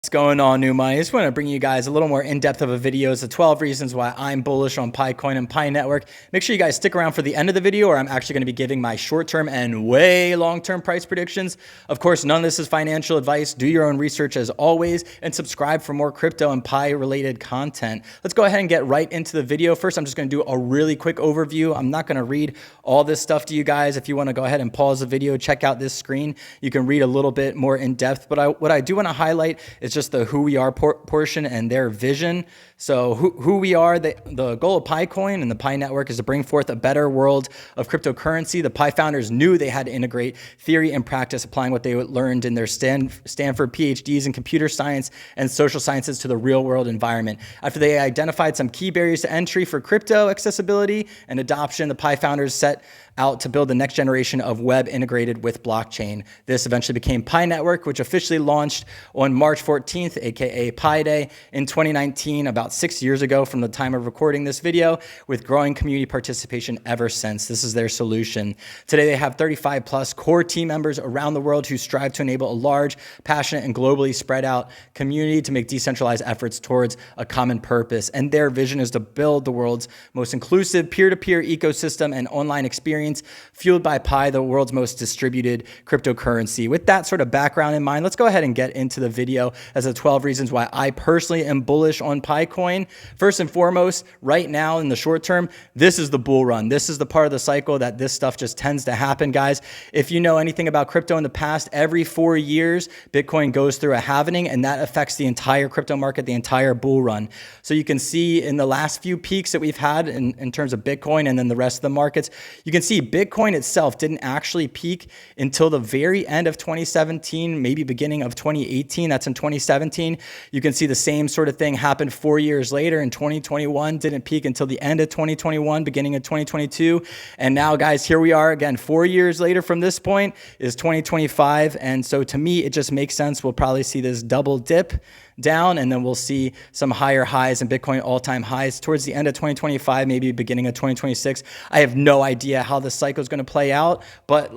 What's going on, new money? I just want to bring you guys a little more in-depth of a video. It's the 12 reasons why I'm bullish on Picoin and Pi Network. Make sure you guys stick around for the end of the video, or I'm actually going to be giving my short-term and way long-term price predictions. Of course, none of this is financial advice. Do your own research as always, and subscribe for more crypto and Pi related content. Let's go ahead and get right into the video. First, I'm just going to do a really quick overview. I'm not going to read all this stuff to you guys. If you want to go ahead and pause the video, check out this screen. You can read a little bit more in depth, but what I do want to highlight is just the who we are portion and their vision. So who we are, the goal of Picoin and the Pi Network is to bring forth a better world of cryptocurrency. The Pi founders knew they had to integrate theory and practice, applying what they learned in their Stanford PhDs in computer science and social sciences to the real world environment. After they identified some key barriers to entry for crypto accessibility and adoption, the Pi founders set out to build the next generation of web integrated with blockchain. This eventually became Pi Network, which officially launched on March 14th, aka Pi Day, in 2019, about 6 years ago from the time of recording this video, with growing community participation ever since. This is their solution. Today, they have 35 plus core team members around the world who strive to enable a large, passionate, and globally spread out community to make decentralized efforts towards a common purpose. And their vision is to build the world's most inclusive peer-to-peer ecosystem and online experience fueled by Pi, the world's most distributed cryptocurrency. With that sort of background in mind, let's go ahead and get into the video as the 12 reasons why I personally am bullish on Picoin. First and foremost, right now in the short term, this is the bull run. This is the part of the cycle that this stuff just tends to happen, guys. If you know anything about crypto in the past, every 4 years, Bitcoin goes through a halvening, and that affects the entire crypto market, the entire bull run. So you can see in the last few peaks that we've had in terms of Bitcoin and then the rest of the markets, you can see Bitcoin itself didn't actually peak until the very end of 2017, maybe beginning of 2018. That's in 2017. You can see the same sort of thing happened 4 years later in 2021, didn't peak until the end of 2021, beginning of 2022. And now, guys, here we are again, 4 years later from this point is 2025. And so to me, it just makes sense. We'll probably see this double dip down, and then we'll see some higher highs in Bitcoin, all-time highs towards the end of 2025, maybe beginning of 2026. I have no idea how this cycle is going to play out, but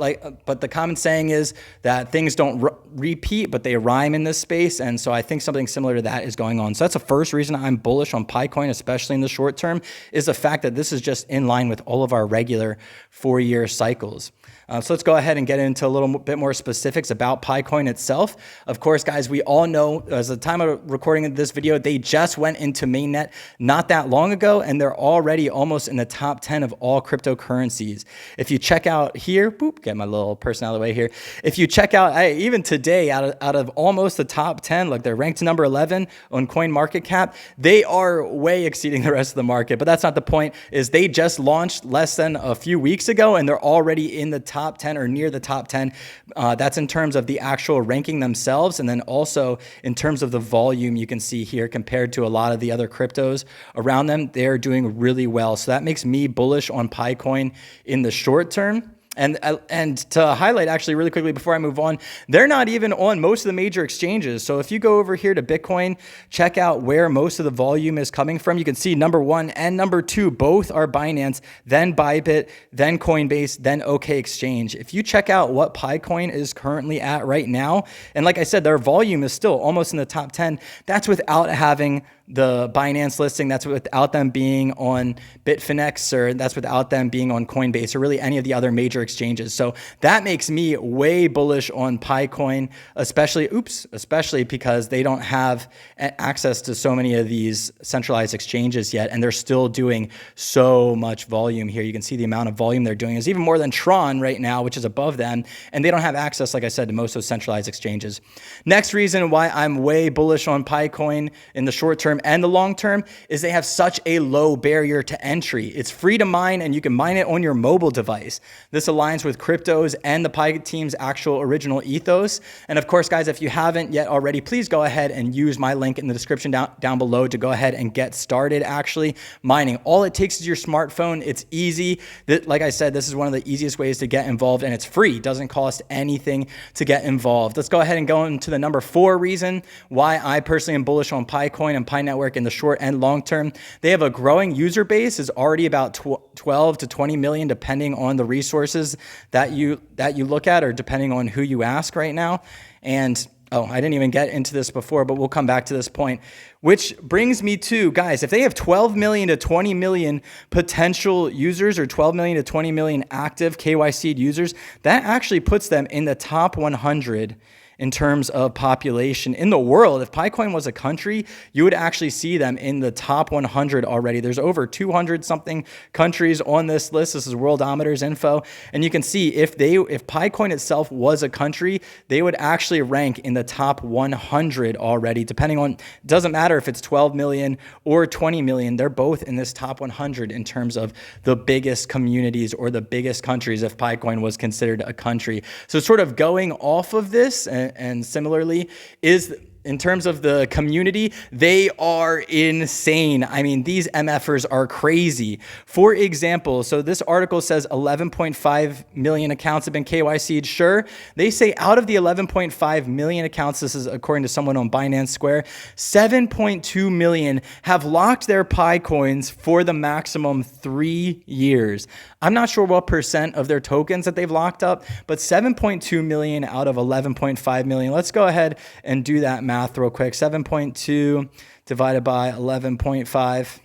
the common saying is that things don't repeat, but they rhyme in this space, and so I think something similar to that is going on. So that's the first reason I'm bullish on Picoin, especially in the short term, is the fact that this is just in line with all of our regular 4-year cycles. So let's go ahead and get into a little bit more specifics about Picoin itself. Of course, guys, we all know as the time of recording this video, they just went into mainnet not that long ago, and they're already almost in the top 10 of all cryptocurrencies. If you check out here, boop, get my little person out of the way here. If you check out, even today, out of almost the top 10, look, they're ranked number 11 on CoinMarketCap. They are way exceeding the rest of the market, but that's not the point. Is they just launched less than a few weeks ago, and they're already in the top 10 or near the top 10. That's in terms of the actual ranking themselves. And then also in terms of the volume, you can see here compared to a lot of the other cryptos around them, they're doing really well. So that makes me bullish on Picoin in the short term. And to highlight actually really quickly before I move on, they're not even on most of the major exchanges. So if you go over here to Bitcoin, check out where most of the volume is coming from. You can see number 1 and number 2, both are Binance, then Bybit, then Coinbase, then OK Exchange. If you check out what Picoin is currently at right now, and like I said, their volume is still almost in the top 10. That's without having the Binance listing. That's without them being on Bitfinex, or that's without them being on Coinbase, or really any of the other major exchanges. So that makes me way bullish on Picoin, especially because they don't have access to so many of these centralized exchanges yet, and they're still doing so much volume here. You can see the amount of volume they're doing is even more than Tron right now, which is above them, and they don't have access, like I said, to most of those centralized exchanges. Next reason why I'm way bullish on Picoin in the short term and the long term is they have such a low barrier to entry. It's free to mine, and you can mine it on your mobile device. This aligns with cryptos and the Pi team's actual original ethos. And of course, guys, if you haven't yet already, please go ahead and use my link in the description down below to go ahead and get started actually mining. All it takes is your smartphone. It's easy. Like I said, this is one of the easiest ways to get involved, and it's free. It doesn't cost anything to get involved. Let's go ahead and go into the number 4 reason why I personally am bullish on Picoin and Pi Network in the short and long term. They have a growing user base, is already about 12 to 20 million, depending on the resources that you look at, or depending on who you ask right now. And Oh, I didn't even get into this before, but we'll come back to this point, which brings me to, guys, if they have 12 million to 20 million potential users or 12 million to 20 million active KYC users, that actually puts them in the top 100 in terms of population in the world. If PiCoin was a country, you would actually see them in the top 100 already. There's over 200 something countries on this list. This is Worldometer's info. And you can see if PiCoin itself was a country, they would actually rank in the top 100 already, depending on, it doesn't matter if it's 12 million or 20 million, they're both in this top 100 in terms of the biggest communities or the biggest countries if PiCoin was considered a country. So sort of going off of this, and similarly, is in terms of the community, they are insane. I mean, these MFers are crazy. For example, so this article says 11.5 million accounts have been KYC'd. Sure, they say out of the 11.5 million accounts, this is according to someone on Binance Square, 7.2 million have locked their Pi coins for the maximum 3 years. I'm not sure what percent of their tokens that they've locked up, but 7.2 million out of 11.5 million. Let's go ahead and do that math real quick. 7.2 divided by 11.5.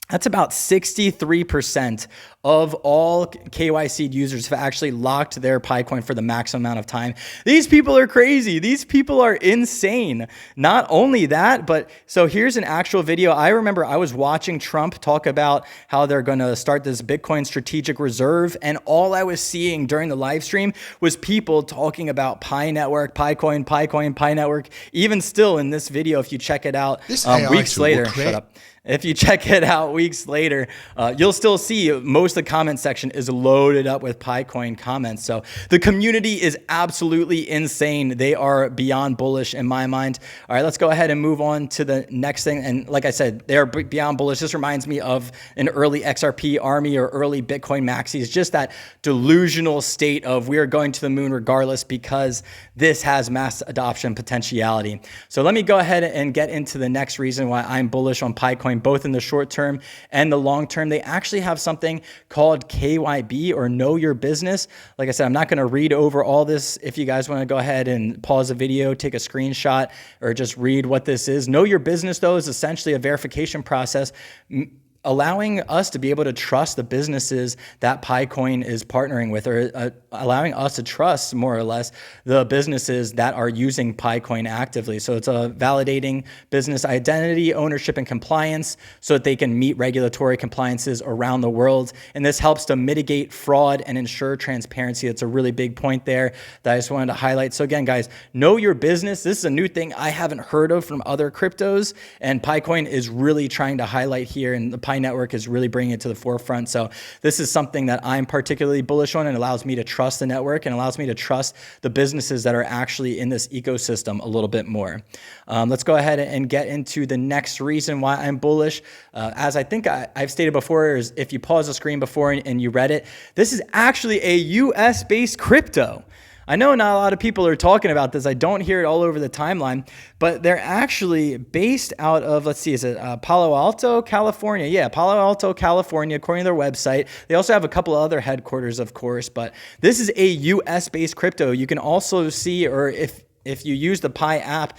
That's about 63% of all KYC users have actually locked their PiCoin for the maximum amount of time. These people are crazy. These people are insane. Not only that, but so here's an actual video. I remember I was watching Trump talk about how they're going to start this Bitcoin strategic reserve. And all I was seeing during the live stream was people talking about Pi Network, PiCoin, Pi Network. Even still in this video, if you check it out weeks later, shut up. If you check it out weeks later, you'll still see most of the comment section is loaded up with PiCoin comments. So the community is absolutely insane. They are beyond bullish in my mind. All right, let's go ahead and move on to the next thing. And like I said, they're beyond bullish. This reminds me of an early XRP army or early Bitcoin maxis, just that delusional state of we are going to the moon regardless because this has mass adoption potentiality. So let me go ahead and get into the next reason why I'm bullish on PiCoin, both in the short term and the long term. They actually have something called KYB, or Know Your Business. Like I said, I'm not going to read over all this. If you guys want to go ahead and pause the video, take a screenshot, or just read what this is. Know Your Business, though, is essentially a verification process allowing us to be able to trust the businesses that PiCoin is partnering with, or allowing us to trust more or less the businesses that are using PiCoin actively. So it's a validating business identity, ownership, and compliance so that they can meet regulatory compliances around the world. And this helps to mitigate fraud and ensure transparency. It's a really big point there that I just wanted to highlight. So again, guys, know your business. This is a new thing I haven't heard of from other cryptos, and PiCoin is really trying to highlight here, and the Pi Network is really bringing it to the forefront. So this is something that I'm particularly bullish on, and allows me to trust the network and allows me to trust the businesses that are actually in this ecosystem a little bit more. Let's go ahead and get into the next reason why I'm bullish. As I think I've stated before, is if you pause the screen before and you read it, this is actually a US-based crypto. I know not a lot of people are talking about this. I don't hear it all over the timeline, but they're actually based out of, let's see, is it Palo Alto, California? Yeah, Palo Alto, California, according to their website. They also have a couple of other headquarters, of course, but this is a US-based crypto. You can also see, or if you use the Pi app,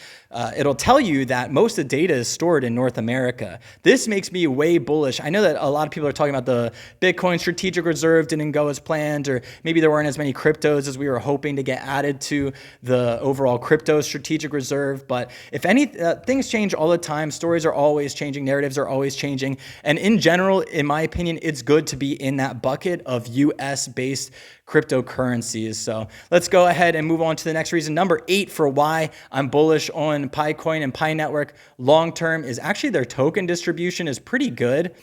it'll tell you that most of the data is stored in North America. This makes me way bullish. I know that a lot of people are talking about the Bitcoin strategic reserve didn't go as planned, or maybe there weren't as many cryptos as we were hoping to get added to the overall crypto strategic reserve. But if any, things change all the time. Stories are always changing. Narratives are always changing. And in general, in my opinion, it's good to be in that bucket of US-based cryptocurrencies. So let's go ahead and move on to the next reason. Number 8 for why I'm bullish on PiCoin and Pi Network long-term is actually their token distribution is pretty good.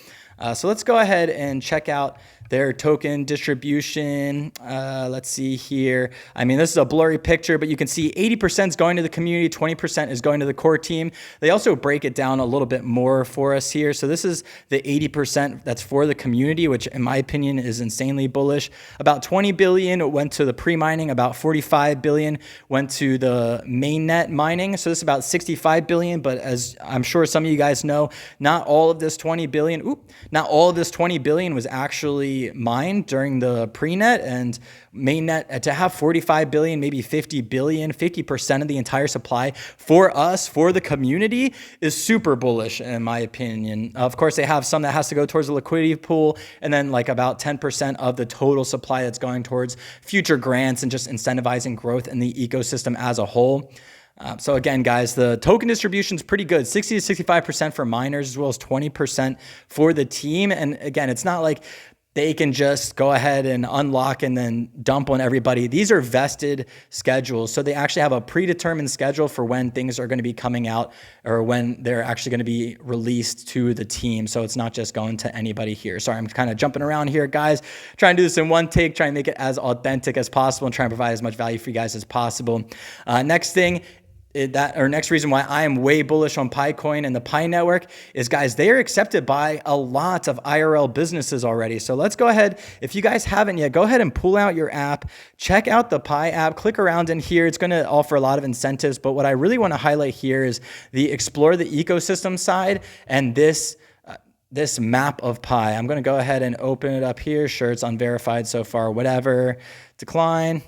So let's go ahead and check out their token distribution. Let's see here. I mean, this is a blurry picture, but you can see 80% is going to the community, 20% is going to the core team. They also break it down a little bit more for us here. So this is the 80% that's for the community, which in my opinion is insanely bullish. About 20 billion went to the pre-mining, about 45 billion went to the mainnet mining. So this is about 65 billion, but as I'm sure some of you guys know, not all of this 20 billion was actually be mined during the pre-net and mainnet. To have 45 billion, maybe 50 billion, 50% of the entire supply for us, for the community, is super bullish in my opinion. Of course, they have some that has to go towards the liquidity pool, and then like about 10% of the total supply that's going towards future grants and just incentivizing growth in the ecosystem as a whole. So again, guys, the token distribution is pretty good, 60 to 65% for miners, as well as 20% for the team. And again, it's not like they can just go ahead and unlock and then dump on everybody. These are vested schedules. So they actually have a predetermined schedule for when things are going to be coming out or when they're actually going to be released to the team. So it's not just going to anybody here. Sorry, I'm kind of jumping around here, guys. Trying to do this in one take, trying to make it as authentic as possible and try and provide as much value for you guys as possible. Next thing, next reason why I am way bullish on PiCoin and the Pi network is, guys, they are accepted by a lot of IRL businesses already. So let's go ahead. If you guys haven't yet, go ahead and pull out your app, check out the Pi app, click around in here. It's going to offer a lot of incentives. But what I really want to highlight here is the explore the ecosystem side and this map of Pi. I'm going to go ahead and open it up here. Sure, it's unverified so far, whatever. Decline.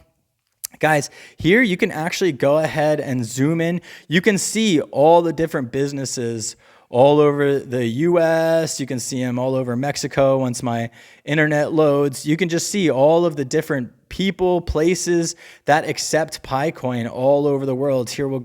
Guys, here you can actually go ahead and zoom in. You can see all the different businesses all over the US. You can see them all over Mexico once my internet loads. You can just see all of the different people, places that accept PiCoin all over the world. Here we'll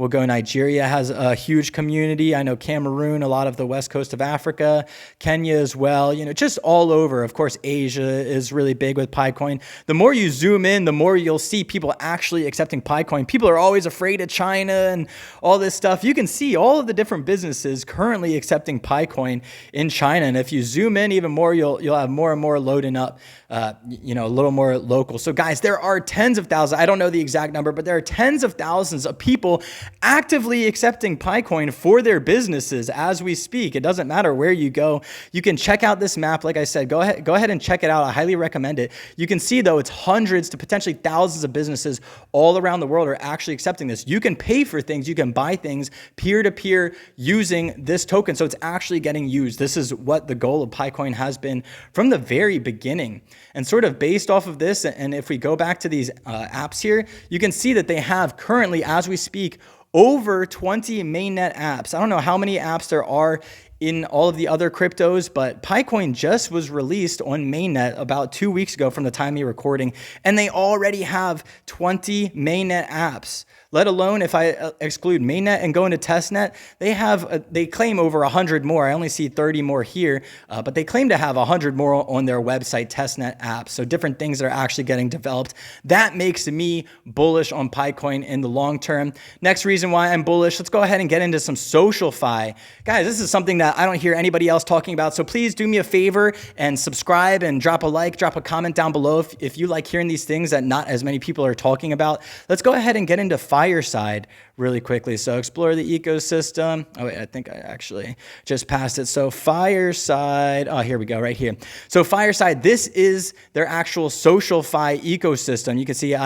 go. Nigeria has a huge community. I know Cameroon, a lot of the west coast of Africa, Kenya as well. You know, just all over. Of course, Asia is really big with PiCoin. The more you zoom in, the more you'll see people actually accepting PiCoin. People are always afraid of China and all this stuff. You can see all of the different businesses currently accepting PiCoin in China. And if you zoom in even more, you'll have more and more loading up, a little more local. So guys, there are tens of thousands. I don't know the exact number, but there are tens of thousands of people actively accepting PiCoin for their businesses as we speak. It doesn't matter where you go. You can check out this map. Like I said, go ahead and check it out. I highly recommend it. You can see though, it's hundreds to potentially thousands of businesses all around the world are actually accepting this. You can pay for things. You can buy things peer-to-peer using this token. So it's actually getting used. This is what the goal of PiCoin has been from the very beginning. And sort of based off of this, and if we go back to these apps here, you can see that they have currently, as we speak, over 20 mainnet apps. I don't know how many apps there are in all of the other cryptos, but PiCoin just was released on mainnet about 2 weeks ago from the time of recording, and they already have 20 mainnet apps. Let alone if I exclude mainnet and go into testnet, they claim over 100 more. I only see 30 more here, but they claim to have 100 more on their website testnet apps. So different things that are actually getting developed. That makes me bullish on PiCoin in the long term. Next reason why I'm bullish, let's go ahead and get into some SocialFi. Guys, this is something that I don't hear anybody else talking about. So please do me a favor and subscribe and drop a like, drop a comment down below if you like hearing these things that not as many people are talking about. Let's go ahead and get into Fireside really quickly. So explore the ecosystem. Oh wait, I think I actually just passed it. So Fireside, oh, here we go, right here. So Fireside, this is their actual SocialFi ecosystem. You can see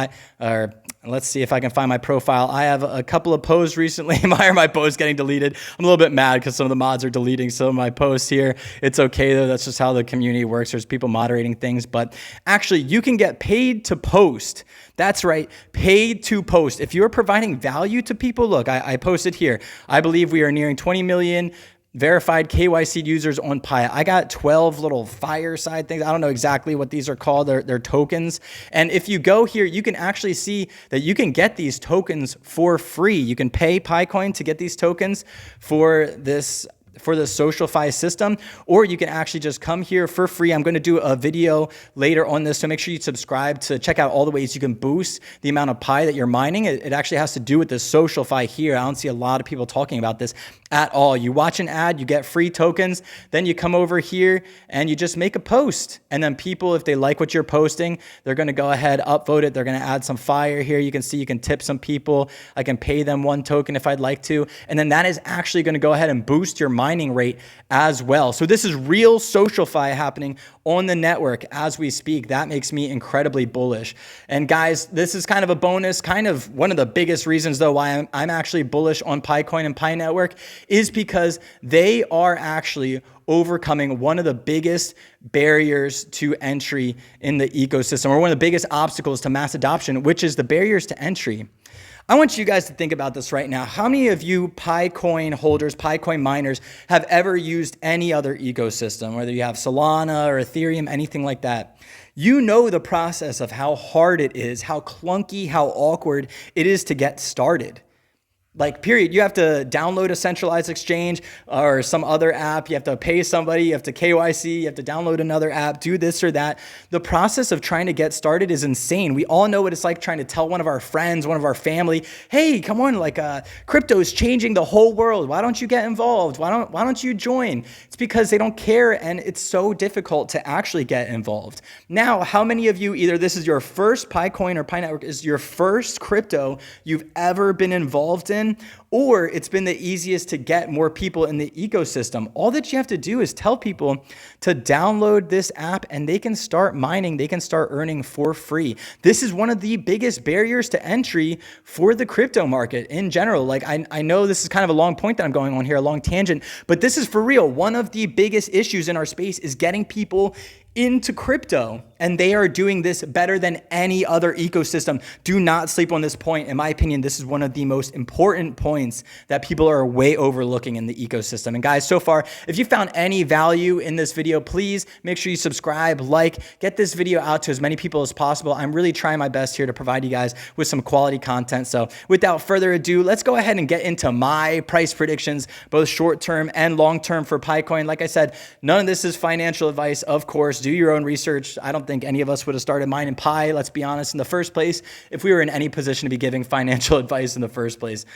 let's see if I can find my profile. I have a couple of posts recently. Why are my posts getting deleted? I'm a little bit mad because some of the mods are deleting some of my posts here. It's okay though. That's just how the community works. There's people moderating things, but actually you can get paid to post. That's right, paid to post. If you're providing value to people, look, I posted here. I believe we are nearing 20 million verified KYC users on Pi. I got 12 little Fireside things. I don't know exactly what these are called. They're tokens. And if you go here, you can actually see that you can get these tokens for free. You can pay PiCoin to get these tokens for the SocialFi system, or you can actually just come here for free. I'm going to do a video later on this, so make sure you subscribe to check out all the ways you can boost the amount of Pi that you're mining. It actually has to do with the SocialFi here. I don't see a lot of people talking about this at all. You watch an ad, you get free tokens, then you come over here and you just make a post. And then people, if they like what you're posting, they're going to go ahead, upvote it. They're going to add some fire here. You can see you can tip some people. I can pay them 1 token if I'd like to. And then that is actually going to go ahead and boost your mining rate as well. So this is real SocialFi happening on the network as we speak. That makes me incredibly bullish. And guys, this is kind of a bonus, kind of one of the biggest reasons though why I'm actually bullish on PiCoin and Pi Network is because they are actually overcoming one of the biggest barriers to entry in the ecosystem, or one of the biggest obstacles to mass adoption, which is the barriers to entry. I want you guys to think about this right now. How many of you PiCoin holders, PiCoin miners have ever used any other ecosystem, whether you have Solana or Ethereum, anything like that? You know the process of how hard it is, how clunky, how awkward it is to get started. Like, period. You have to download a centralized exchange or some other app. You have to pay somebody. You have to KYC. You have to download another app, do this or that. The process of trying to get started is insane. We all know what it's like trying to tell one of our friends, one of our family, hey, come on, like crypto is changing the whole world. Why don't you get involved? Why don't you join? It's because they don't care, and it's so difficult to actually get involved. Now, how many of you, either this is your first PiCoin or Pi Network is your first crypto you've ever been involved in, or it's been the easiest to get more people in the ecosystem? All that you have to do is tell people to download this app and they can start mining, they can start earning for free. This is one of the biggest barriers to entry for the crypto market in general. Like, I know this is kind of a long point that I'm going on here, a long tangent, but this is for real. One of the biggest issues in our space is getting people into crypto, and they are doing this better than any other ecosystem. Do not sleep on this point. In my opinion, this is one of the most important points that people are way overlooking in the ecosystem. And guys, so far, if you found any value in this video, please make sure you subscribe, like, get this video out to as many people as possible. I'm really trying my best here to provide you guys with some quality content. So without further ado, let's go ahead and get into my price predictions, both short-term and long-term for PiCoin. Like I said, none of this is financial advice, of course. Do your own research. I don't think any of us would have started mining Pi, let's be honest, in the first place, if we were in any position to be giving financial advice in the first place.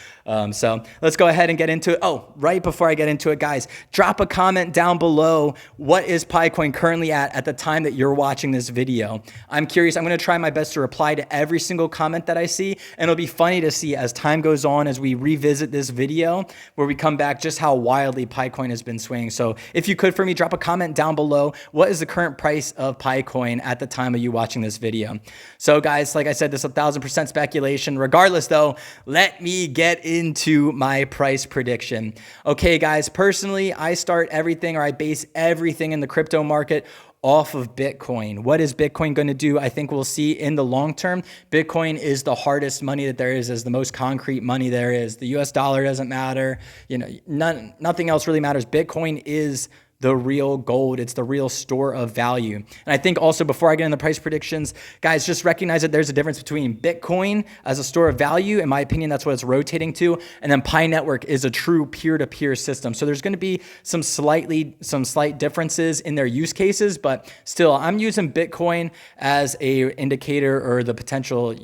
So let's go ahead and get into it. Oh, right before I get into it, guys, drop a comment down below. What is PiCoin currently at the time that you're watching this video? I'm curious. I'm going to try my best to reply to every single comment that I see, and it'll be funny to see as time goes on, as we revisit this video, where we come back, just how wildly PiCoin has been swinging. So if you could, for me, drop a comment down below. What is the current price of PiCoin at the time of you watching this video? So guys, like I said, this is 1000% speculation. Regardless though, let me get into my price prediction. Okay guys, personally, I start everything, or I base everything in the crypto market off of Bitcoin. What is Bitcoin going to do? I think we'll see in the long term. Bitcoin is the hardest money that there is the most concrete money there is. The US dollar doesn't matter. You know, nothing else really matters. Bitcoin is the real gold. It's the real store of value. And I think also, before I get into the price predictions, guys, just recognize that there's a difference between Bitcoin as a store of value. In my opinion, that's what it's rotating to. And then Pi Network is a true peer-to-peer system. So there's going to be some slight differences in their use cases, but still, I'm using Bitcoin as a indicator, or the potential,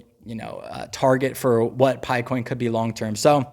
target for what PiCoin could be long-term. So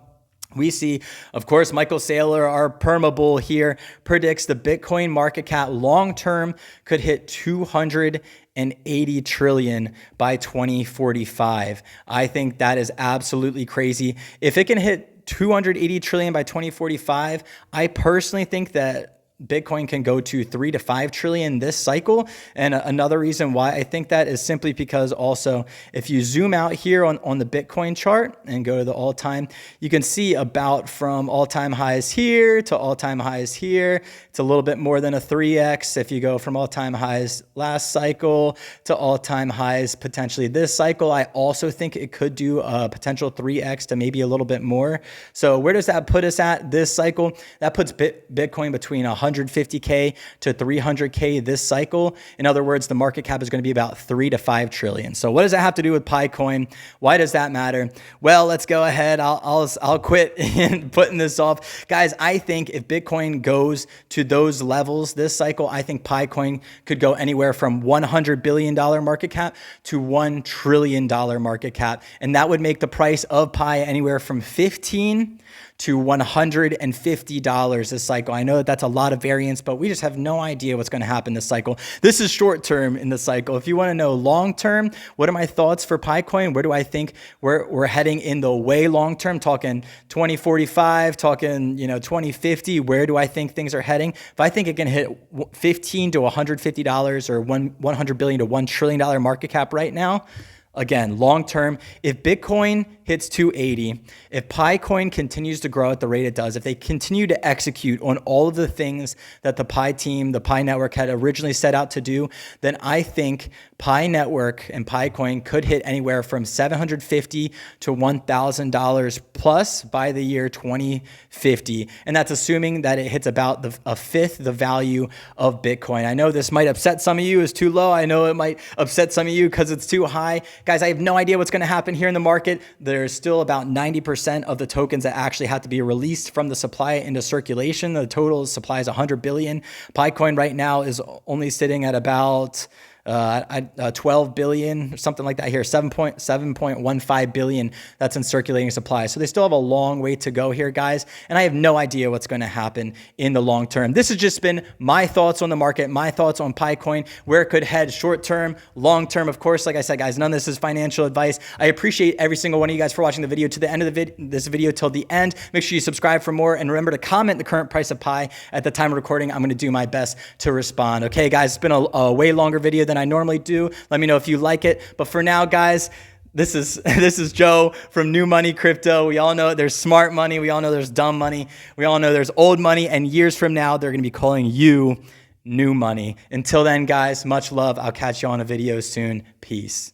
we see, of course, Michael Saylor, our permabull here, predicts the Bitcoin market cap long-term could hit 280 trillion by 2045. I think that is absolutely crazy. If it can hit 280 trillion by 2045, I personally think that Bitcoin can go to 3 to 5 trillion this cycle. And another reason why I think that is simply because, also, if you zoom out here on the Bitcoin chart and go to the all-time, you can see about from all-time highs here to all-time highs here. It's a little bit more than a 3x. If you go from all-time highs last cycle to all-time highs potentially this cycle, I also think it could do a potential 3x to maybe a little bit more. So where does that put us at this cycle? That puts Bitcoin between 150K to 300K this cycle. In other words, the market cap is going to be about 3 to 5 trillion. So what does that have to do with PiCoin? Why does that matter? Well, let's go ahead. I'll quit in putting this off. Guys, I think if Bitcoin goes to those levels this cycle, I think PiCoin could go anywhere from $100 billion market cap to $1 trillion market cap. And that would make the price of Pi anywhere from 15 to $150 this cycle. I know that that's a lot of variance, but we just have no idea what's going to happen this cycle. This is short term in the cycle. If you want to know long term, what are my thoughts for PiCoin? Where do I think we're heading in the way long term? Talking 2045, talking 2050. Where do I think things are heading? If I think it can hit $15 to $150 or $100 billion to $1 trillion market cap right now, again, long term, if Bitcoin hits 280, if PiCoin continues to grow at the rate it does, if they continue to execute on all of the things that the Pi team, the Pi network had originally set out to do, then I think Pi network and PiCoin could hit anywhere from $750 to $1,000 plus by the year 2050. And that's assuming that it hits about a fifth the value of Bitcoin. I know this might upset some of you, it's too low. I know it might upset some of you because it's too high. Guys, I have no idea what's going to happen here in the market. There's still about 90% of the tokens that actually have to be released from the supply into circulation. The total supply is 100 billion. PiCoin right now is only sitting at about 12 billion, something like that here, 7.15 billion that's in circulating supply. So they still have a long way to go here, guys. And I have no idea what's going to happen in the long term. This has just been my thoughts on the market, my thoughts on PiCoin, where it could head short term, long term. Of course, like I said, guys, none of this is financial advice. I appreciate every single one of you guys for watching the video to the end of this video till the end. Make sure you subscribe for more and remember to comment the current price of Pi at the time of recording. I'm going to do my best to respond. Okay, guys, it's been a way longer video than I normally do. Let me know if you like it. But for now, guys, this is Joe from New Money Crypto. We all know there's smart money. We all know there's dumb money. We all know there's old money. And years from now, they're going to be calling you new money. Until then, guys, much love. I'll catch you on a video soon. Peace.